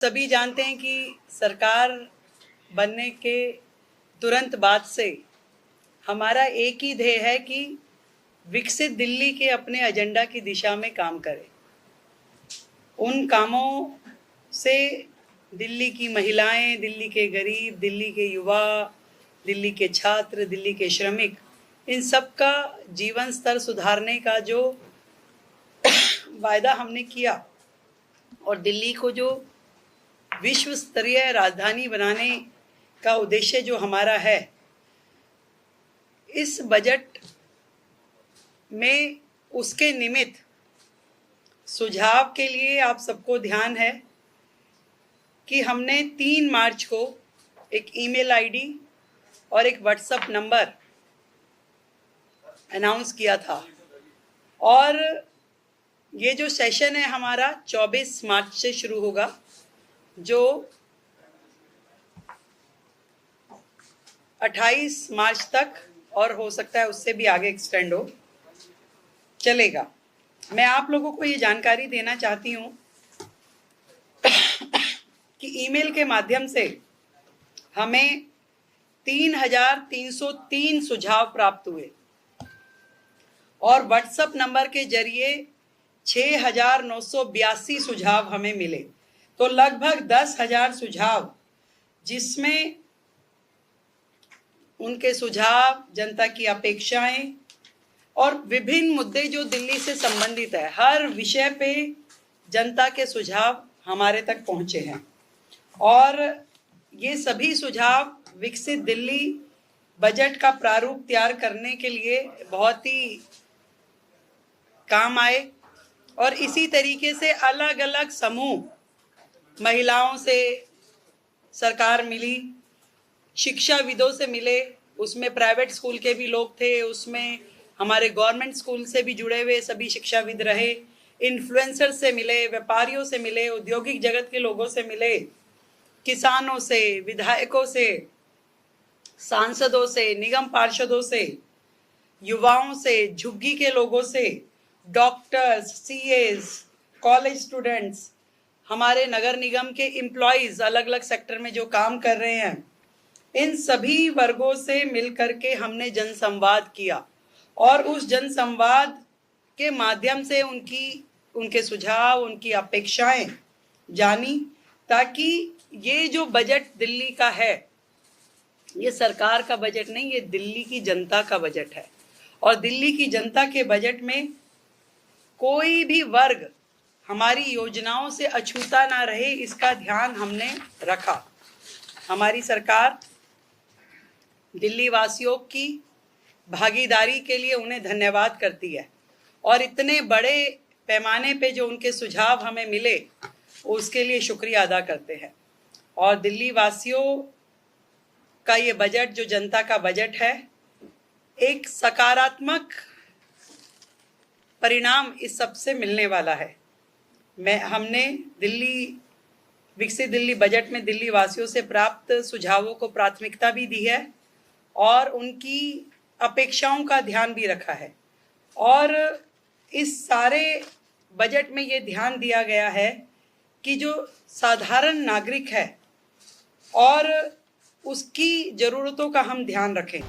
सभी जानते हैं कि सरकार बनने के तुरंत बाद से हमारा एक ही ध्येय है कि विकसित दिल्ली के अपने एजेंडा की दिशा में काम करें। उन कामों से दिल्ली की महिलाएं, दिल्ली के गरीब, दिल्ली के युवा, दिल्ली के छात्र, दिल्ली के श्रमिक, इन सब का जीवन स्तर सुधारने का जो वायदा हमने किया और दिल्ली को जो विश्व स्तरीय राजधानी बनाने का उद्देश्य जो हमारा है, इस बजट में उसके निमित्त सुझाव के लिए आप सबको ध्यान है कि हमने 3 मार्च को एक ईमेल आईडी और एक व्हाट्सएप नंबर अनाउंस किया था और ये जो सेशन है हमारा 24 मार्च से शुरू होगा, जो 28 मार्च तक और हो सकता है उससे भी आगे एक्सटेंड हो चलेगा। मैं आप लोगों को ये जानकारी देना चाहती हूँ कि ईमेल के माध्यम से हमें 3,303 सुझाव प्राप्त हुए और व्हाट्सएप नंबर के जरिए 6,982 सुझाव हमें मिले, तो लगभग 10,000 सुझाव, जिसमें उनके सुझाव, जनता की अपेक्षाएं और विभिन्न मुद्दे जो दिल्ली से संबंधित है, हर विषय पे जनता के सुझाव हमारे तक पहुंचे हैं और ये सभी सुझाव विकसित दिल्ली बजट का प्रारूप तैयार करने के लिए बहुत ही काम आए। और इसी तरीके से अलग अलग समूह, महिलाओं से सरकार मिली, शिक्षाविदों से मिले, उसमें प्राइवेट स्कूल के भी लोग थे, उसमें हमारे गवर्नमेंट स्कूल से भी जुड़े हुए सभी शिक्षाविद रहे, इन्फ्लुएंसर से मिले, व्यापारियों से मिले, औद्योगिक जगत के लोगों से मिले, किसानों से, विधायकों से, सांसदों से, निगम पार्षदों से, युवाओं से, झुग्गी के लोगों से, डॉक्टर्स, सीएस, कॉलेज स्टूडेंट्स, हमारे नगर निगम के एम्प्लॉइज अलग अलग सेक्टर में जो काम कर रहे हैं, इन सभी वर्गों से मिलकर के हमने जनसंवाद किया और उस जनसंवाद के माध्यम से उनके सुझाव, उनकी अपेक्षाएं जानी, ताकि ये जो बजट दिल्ली का है, ये सरकार का बजट नहीं, ये दिल्ली की जनता का बजट है और दिल्ली की जनता के बजट में कोई भी वर्ग हमारी योजनाओं से अछूता ना रहे, इसका ध्यान हमने रखा। हमारी सरकार दिल्ली वासियों की भागीदारी के लिए उन्हें धन्यवाद करती है और इतने बड़े पैमाने पे जो उनके सुझाव हमें मिले उसके लिए शुक्रिया अदा करते हैं। और दिल्ली वासियों का ये बजट, जो जनता का बजट है, एक सकारात्मक परिणाम इस सब से मिलने वाला है। हमने विकसित दिल्ली बजट में दिल्ली वासियों से प्राप्त सुझावों को प्राथमिकता भी दी है और उनकी अपेक्षाओं का ध्यान भी रखा है और इस सारे बजट में ये ध्यान दिया गया है कि जो साधारण नागरिक है और उसकी ज़रूरतों का हम ध्यान रखें।